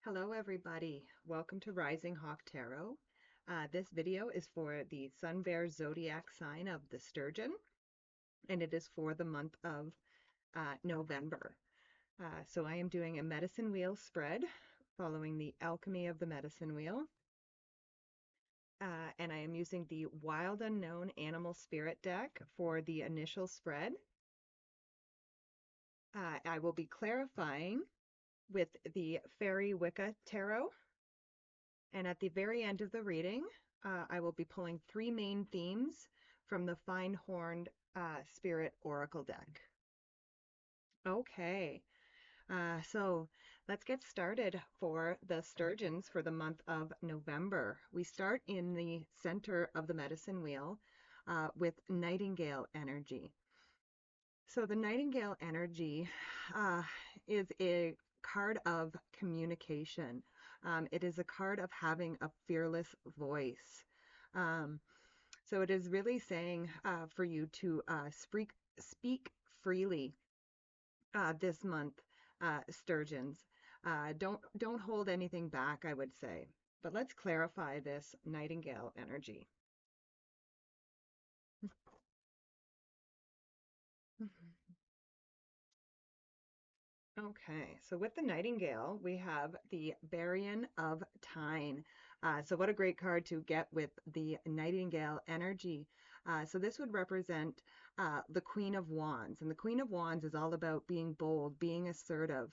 Hello, everybody. Welcome to Rising Hawk Tarot. This video is for the Sun Bear Zodiac sign of the Sturgeon, and it is for the month of November. So I am doing a medicine wheel spread following the alchemy of the medicine wheel. And I am using the Wild Unknown Animal Spirit deck for the initial spread. I will be clarifying with the Fairy Wicca Tarot. And at the very end of the reading, I will be pulling three main themes from the Fine Horned Spirit Oracle deck. Okay, so let's get started for the sturgeons for the month of November. We start in the center of the medicine wheel with Nightingale energy. So the Nightingale energy is a card of communication. It is a card of having a fearless voice. Um, so it is really saying for you to speak freely this month, sturgeons. Don't hold anything back, I would say. But let's clarify this Nightingale energy. Okay, so with the Nightingale, we have the Barrion of Tyne. So what a great card to get with the Nightingale energy. So this would represent the Queen of Wands, and the Queen of Wands is all about being bold, being assertive,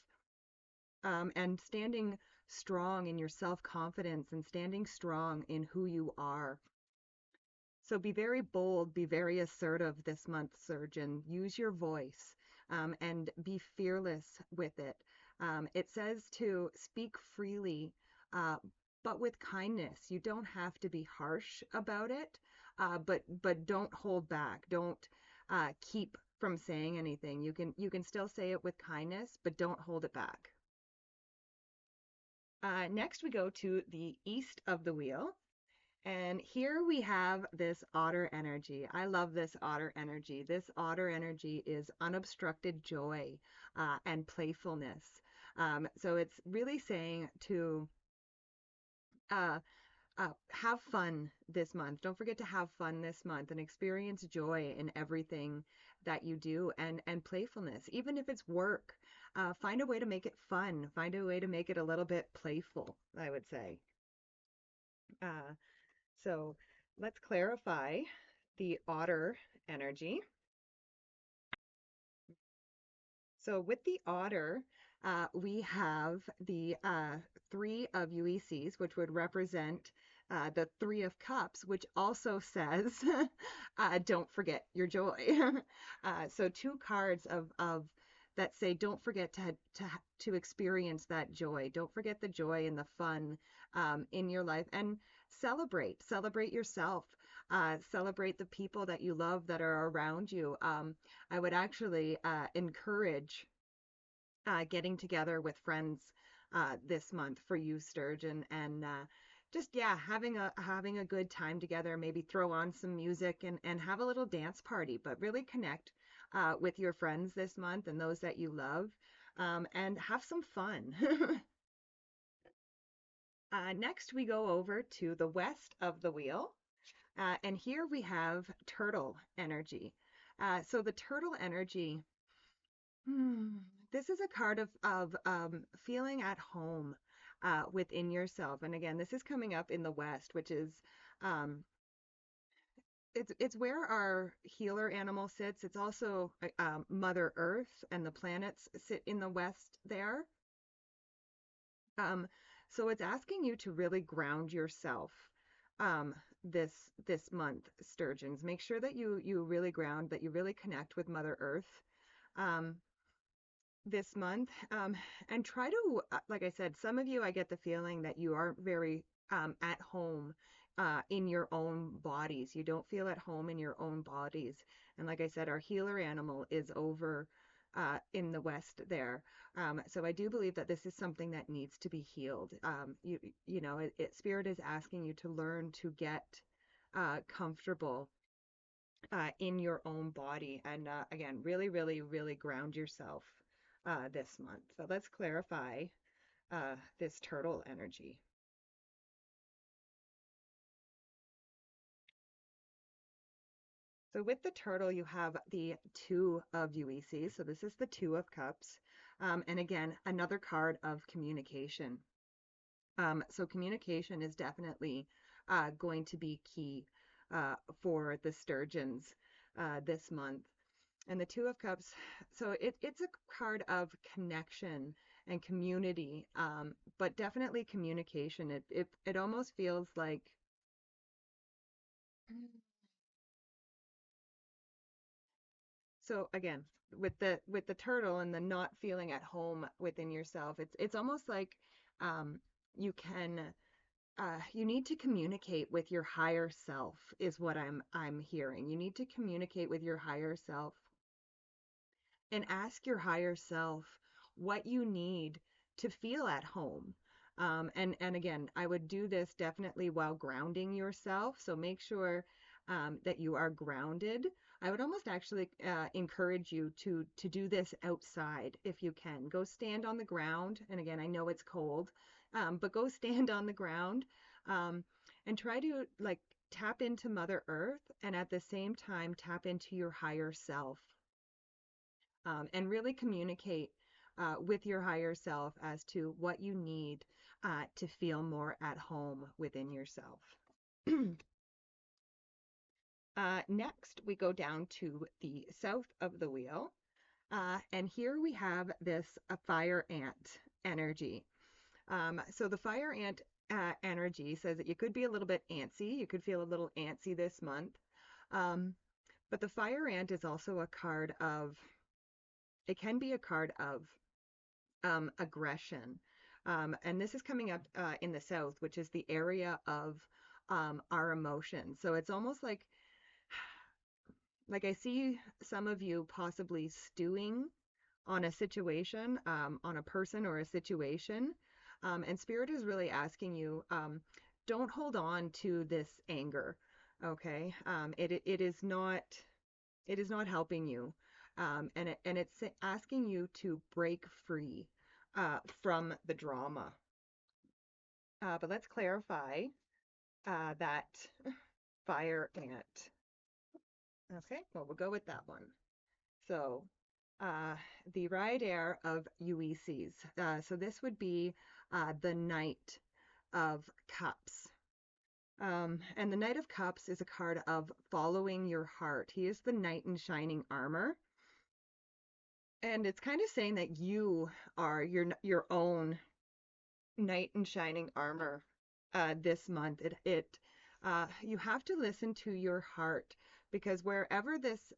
and standing strong in your self-confidence and standing strong in who you are. So be very bold, be very assertive this month, Surgeon. Use your voice and be fearless with it. It says to speak freely, uh, but with kindness. You don't have to be harsh about it, but don't hold back. Don't keep from saying anything. You can still say it with kindness, but don't hold it back. Next, we go to the east of the wheel. And here we have this otter energy. I love this otter energy. This otter energy is unobstructed joy and playfulness. So it's really saying to uh, have fun this month. Don't forget to have fun this month and experience joy in everything that you do and playfulness. Even if it's work, find a way to make it fun. Find a way to make it a little bit playful, I would say. Uh, So let's clarify the otter energy. So with the otter, we have the three of UECs, which would represent the Three of Cups, which also says, don't forget your joy. So two cards of that say, don't forget to experience that joy. Don't forget the joy and the fun in your life, and celebrate yourself. Celebrate the people that you love that are around you. I would actually encourage getting together with friends this month for you, Sturgeon, and just yeah, having a good time together. Maybe throw on some music and have a little dance party, but really connect with your friends this month and those that you love, and have some fun. Next, we go over to the west of the wheel, and here we have turtle energy. So the turtle energy. Hmm. This is a card of feeling at home within yourself. And again, this is coming up in the West, which is um, it's where our healer animal sits. It's also Mother Earth and the planets sit in the West there. Um, so it's asking you to really ground yourself this month, Sturgeons. Make sure that you really ground, that you really connect with Mother Earth. Um, this month. And try to, like I said, some of you, I get the feeling that you aren't very at home in your own bodies. You don't feel at home in your own bodies. And like I said, our healer animal is over in the West there. So I do believe that this is something that needs to be healed. Spirit is asking you to learn to get comfortable in your own body. And again, really, really, really ground yourself this month. So let's clarify this turtle energy. So with the turtle, you have the Two of UEC. So this is the Two of Cups. And again, another card of communication. So communication is definitely going to be key for the sturgeons this month. And the Two of Cups, so it's a card of connection and community, but definitely communication. It almost feels like so again with the turtle and the not feeling at home within yourself. It's almost like um, you can you need to communicate with your higher self is what I'm hearing. You need to communicate with your higher self and ask your higher self what you need to feel at home. And again, I would do this definitely while grounding yourself. So make sure that you are grounded. I would almost actually encourage you to do this outside if you can. Go stand on the ground. And again, I know it's cold, but go stand on the ground um, and try to like tap into Mother Earth and at the same time tap into your higher self and really communicate with your higher self as to what you need to feel more at home within yourself. Next, we go down to the south of the wheel. And here we have this fire ant energy. So the fire ant energy says that you could be a little bit antsy. You could feel a little antsy this month. Um, but the fire ant is also a card of, it can be a card of aggression. And this is coming up in the South, which is the area of our emotions. So it's almost like I see some of you possibly stewing on a situation, on a person or a situation. And Spirit is really asking you, don't hold on to this anger. Okay. It is not helping you. And it's asking you to break free from the drama. But let's clarify that fire ant. Okay, well, we'll go with that one. So, uh, the rider of UECs. So this would be the Knight of Cups. And the Knight of Cups is a card of following your heart. He is the knight in shining armor. And it's kind of saying that you are your own knight in shining armor this month. You have to listen to your heart because wherever this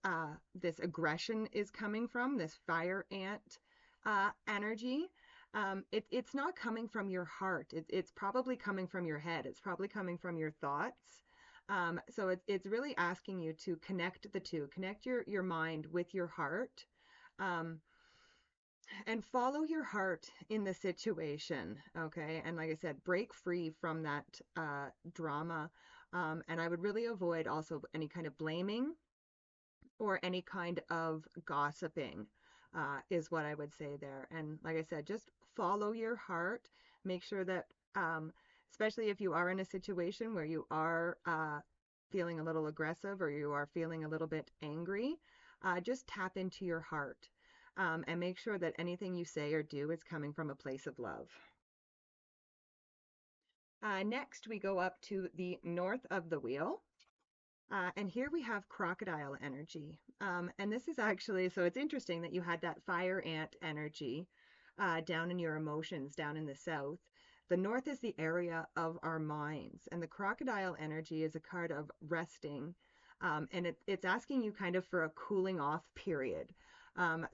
aggression is coming from, this fire ant energy, it's not coming from your heart. It's probably coming from your head. It's probably coming from your thoughts. So it's really asking you to connect the two, connect your mind with your heart. Um, and follow your heart in the situation, okay? And like I said, break free from that drama. And I would really avoid also any kind of blaming or any kind of gossiping, is what I would say there. And like I said, just follow your heart. Make sure that, especially if you are in a situation where you are feeling a little aggressive or you are feeling a little bit angry, just tap into your heart and make sure that anything you say or do is coming from a place of love. Next, we go up to the north of the wheel. And here we have crocodile energy. And this is actually, so it's interesting that you had that fire ant energy down in your emotions, down in the south. The north is the area of our minds, and the crocodile energy is a card of resting. And it's asking you kind of for a cooling off period.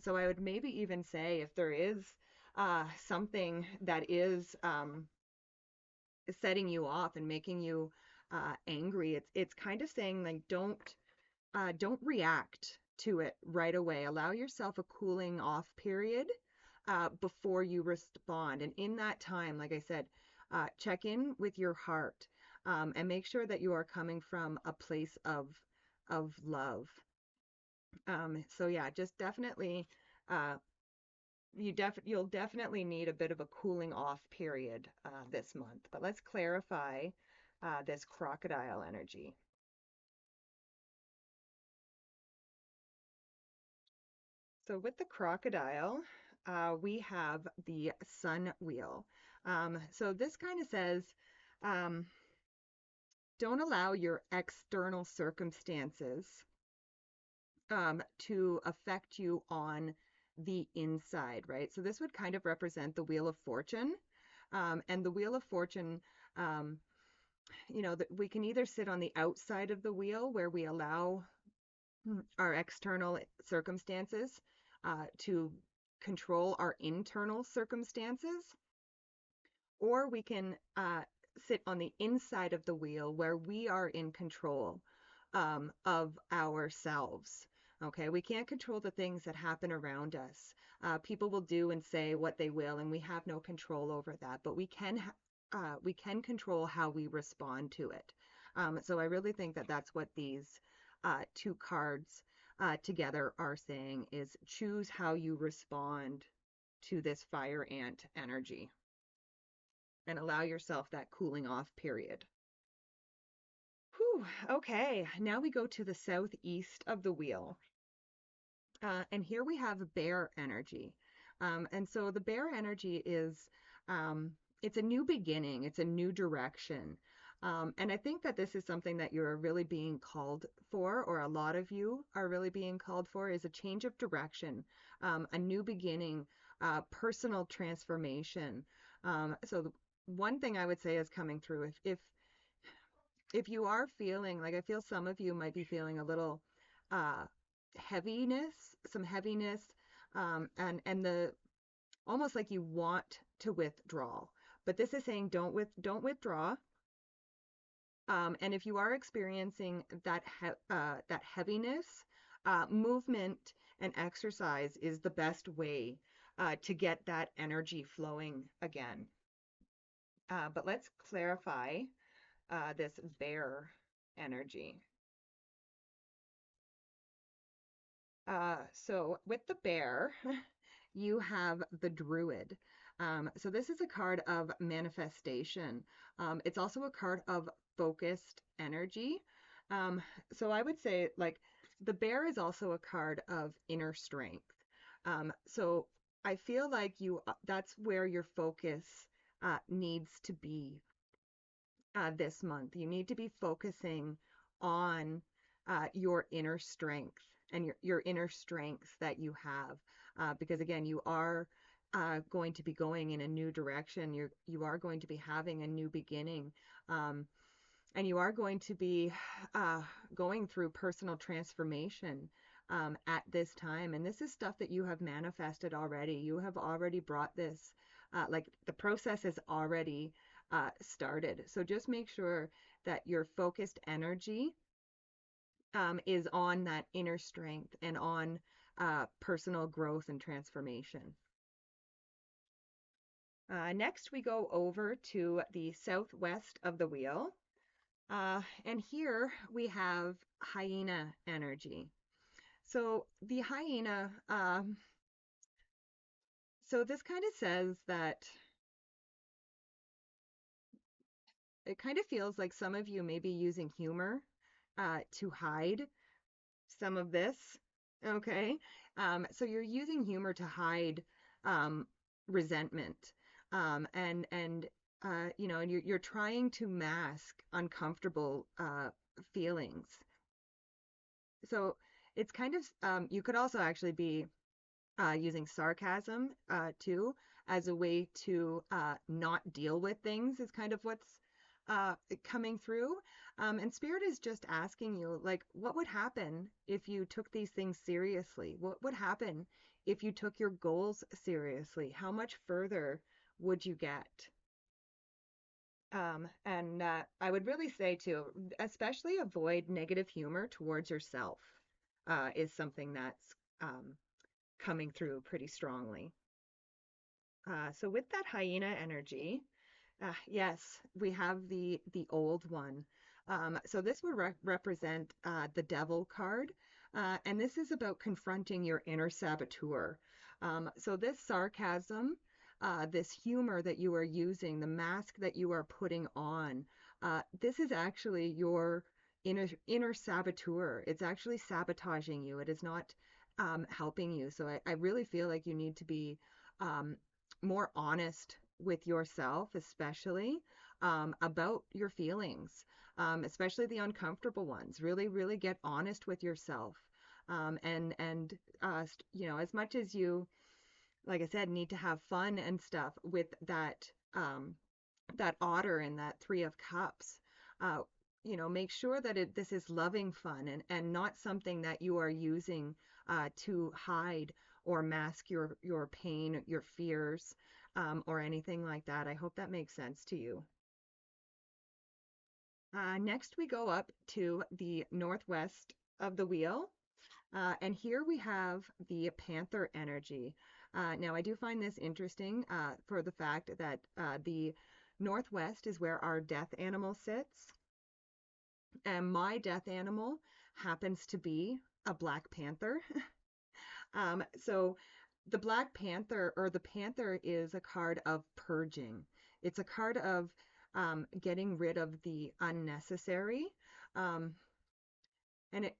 So I would maybe even say if there is something that is setting you off and making you angry, it's kind of saying like don't react to it right away. Allow yourself a cooling off period before you respond. And in that time, like I said, check in with your heart and make sure that you are coming from a place of love. So yeah, just definitely you'll definitely need a bit of a cooling off period this month. But let's clarify this crocodile energy. So with the crocodile, we have the sun wheel. So this kind of says, um, don't allow your external circumstances to affect you on the inside, right? So this would kind of represent the Wheel of Fortune. And the Wheel of Fortune, um, that we can either sit on the outside of the wheel where we allow our external circumstances to control our internal circumstances, or we can sit on the inside of the wheel where we are in control of ourselves. Okay, we can't control the things that happen around us. People will do and say what they will, and we have no control over that. But we can control how we respond to it. So I really think that that's what these two cards together are saying is choose how you respond to this fire ant energy and allow yourself that cooling off period. Whew, okay, now we go to the southeast of the wheel. And here we have bear energy. And so the bear energy is, it's a new beginning, it's a new direction. And I think that this is something that you're really being called for, or a lot of you are really being called for, is a change of direction, a new beginning, personal transformation. So one thing I would say is coming through, if you are feeling like, I feel some of you might be feeling a little uh, some heaviness, and the almost like you want to withdraw. But this is saying don't withdraw. And if you are experiencing that heaviness, movement and exercise is the best way to get that energy flowing again. But let's clarify this bear energy. So with the bear, you have the druid. So this is a card of manifestation. It's also a card of focused energy. So I would say like the bear is also a card of inner strength. So I feel like that's where your focus needs to be this month. You need to be focusing on your inner strength and your inner strengths that you have. Because again, you are going to be going in a new direction. You are going to be having a new beginning. And you are going to be going through personal transformation at this time. And this is stuff that you have manifested already. You have already brought this, like the process has already started. So just make sure that your focused energy is on that inner strength and on personal growth and transformation. Next, we go over to the southwest of the wheel. And here we have hyena energy. So the hyena, so this kind of says that it kind of feels like some of you may be using humor to hide some of this. Okay. So you're using humor to hide um, resentment. And you're trying to mask uncomfortable feelings. So it's kind of, you could also actually be using sarcasm too as a way to not deal with things is kind of what's coming through. And Spirit is just asking you, like, what would happen if you took these things seriously? What would happen if you took your goals seriously? How much further would you get? And I would really say too, especially avoid negative humor towards yourself is something that's coming through pretty strongly. So with that hyena energy, yes, we have the old one. So this would represent the devil card, and this is about confronting your inner saboteur. So this sarcasm, this humor that you are using, the mask that you are putting on, this is actually your inner saboteur. It's actually sabotaging you. It is not helping you. So I really feel like you need to be um, more honest with yourself, especially about your feelings, especially the uncomfortable ones. Really, really get honest with yourself. As much as you, like I said, need to have fun and stuff with that otter and that three of cups. Uh, make sure that this is loving fun and not something that you are using to hide or mask your pain, your fears, or anything like that. I hope that makes sense to you. Next, we go up to the northwest of the wheel. And here we have the Panther energy. Now, I do find this interesting for the fact that the Northwest is where our death animal sits. And my death animal happens to be a Black Panther. So the Black Panther or the Panther is a card of purging. It's a card of getting rid of the unnecessary. Um, and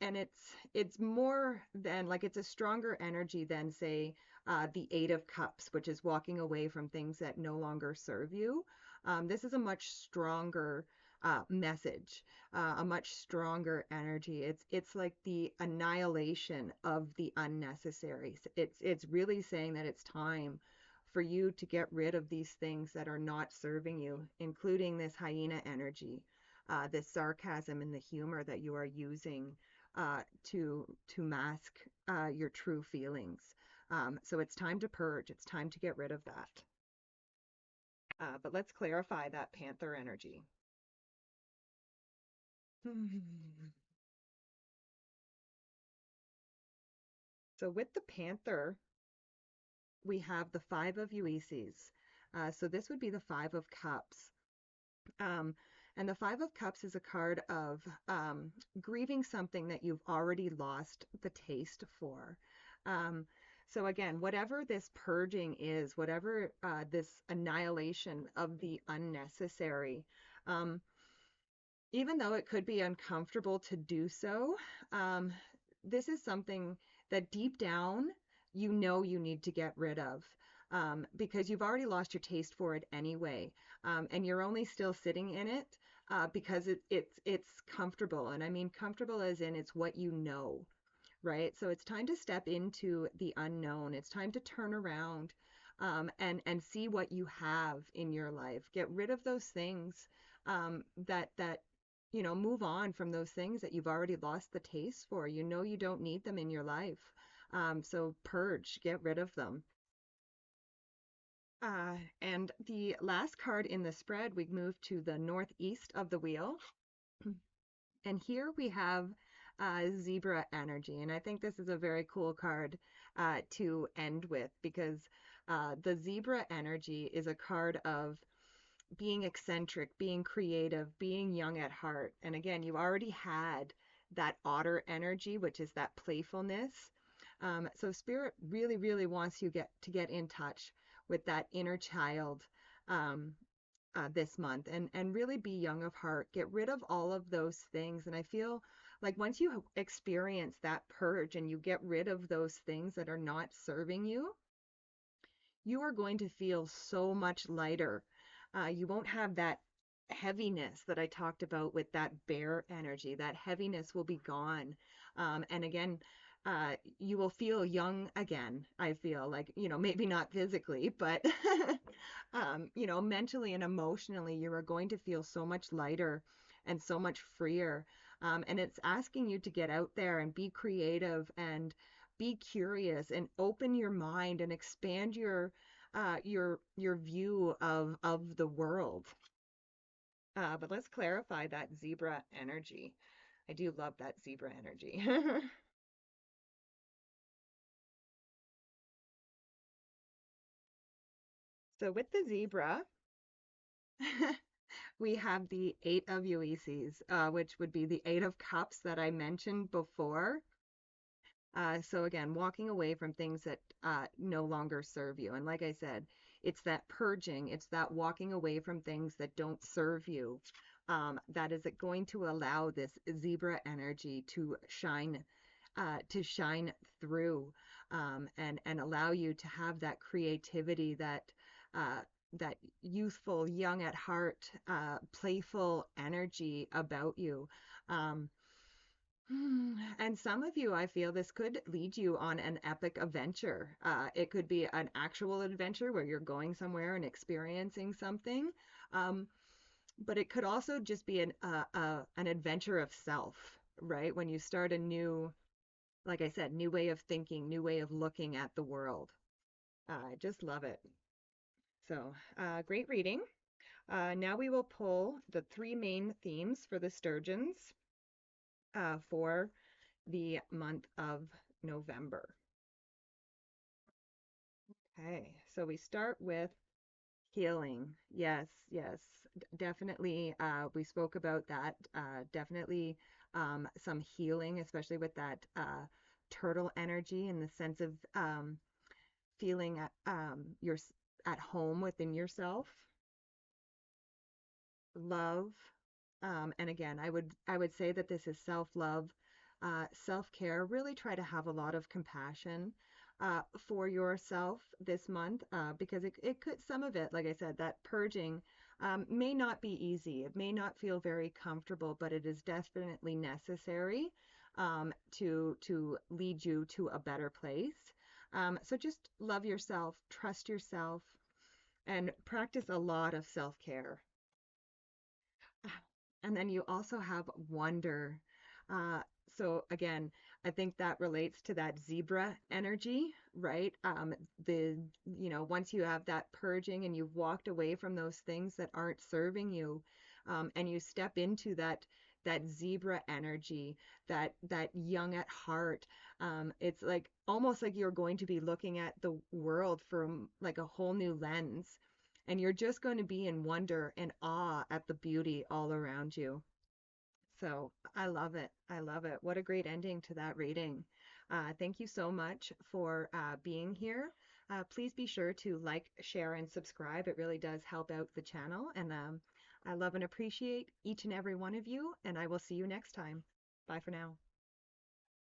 it's more than like it's a stronger energy than say the Eight of Cups, which is walking away from things that no longer serve you. This is a much stronger message, a much stronger energy. It's like the annihilation of the unnecessary. It's really saying that it's time for you to get rid of these things that are not serving you, including this hyena energy, this sarcasm and the humor that you are using to mask your true feelings. So it's time to purge. It's time to get rid of that. But let's clarify that Panther energy. So with the Panther, we have the Five of Ulysses. So this would be the Five of Cups. Um, and the Five of Cups is a card of grieving something that you've already lost the taste for. Um, so again, whatever this purging is, whatever this annihilation of the unnecessary, um, even though it could be uncomfortable to do so, um, this is something that deep down you know you need to get rid of because you've already lost your taste for it anyway, and you're only still sitting in it because it's comfortable, and I mean comfortable as in it's what you know, right? So it's time to step into the unknown. It's time to turn around and see what you have in your life. Get rid of those things that move on from those things that you've already lost the taste for. You know you don't need them in your life. So purge, get rid of them. And the last card in the spread, we move to the northeast of the wheel. And here we have zebra energy. And I think this is a very cool card to end with because the zebra energy is a card of being eccentric, being creative, being young at heart. And again, you already had that otter energy, which is that playfulness. So Spirit really, really wants you to get in touch with that inner child this month and really be young of heart. Get rid of all of those things. And I feel like once you experience that purge and you get rid of those things that are not serving you, you are going to feel so much lighter. You won't have that heaviness that I talked about with that bear energy. That heaviness will be gone. And again, you will feel young again. I feel like, maybe not physically, but, mentally and emotionally, you are going to feel so much lighter and so much freer. And it's asking you to get out there and be creative and be curious and open your mind and expand your view of the world. But let's clarify that zebra energy. I do love that zebra energy. So with the zebra, we have the Eight of Ulysses, which would be the Eight of Cups that I mentioned before. So again, walking away from things that no longer serve you. And like I said, it's that purging, it's that walking away from things that don't serve you. That is it going to allow this zebra energy to shine through, and allow you to have that creativity, uh, that youthful, young at heart, playful energy about you. Um, and some of you, I feel this could lead you on an epic adventure. It could be an actual adventure where you're going somewhere and experiencing something. Um, but it could also just be an adventure of self, right? When you start a new, like I said, new way of thinking, new way of looking at the world. I just love it. So, great reading. Now we will pull the three main themes for the sturgeons for the month of November. Okay, so we start with healing. Yes, yes, definitely. We spoke about that. Definitely some healing, especially with that turtle energy in the sense of feeling at home within yourself. Love. And again, I would say that this is self-love, self-care. Really try to have a lot of compassion for yourself this month, because it could, some of it, like I said, that purging may not be easy. It may not feel very comfortable, but it is definitely necessary to lead you to a better place. So just love yourself, trust yourself, and practice a lot of self-care. And then you also have wonder. Uh, so again, I think that relates to that zebra energy, right? Once you have that purging and you've walked away from those things that aren't serving you, and you step into that zebra energy, that young at heart, it's like almost like you're going to be looking at the world from like a whole new lens, and you're just going to be in wonder and awe at the beauty all around you. So I love it. I love it. What a great ending to that reading. Thank you so much for being here. Please be sure to like, share, and subscribe. It really does help out the channel. And I love and appreciate each and every one of you. And I will see you next time. Bye for now.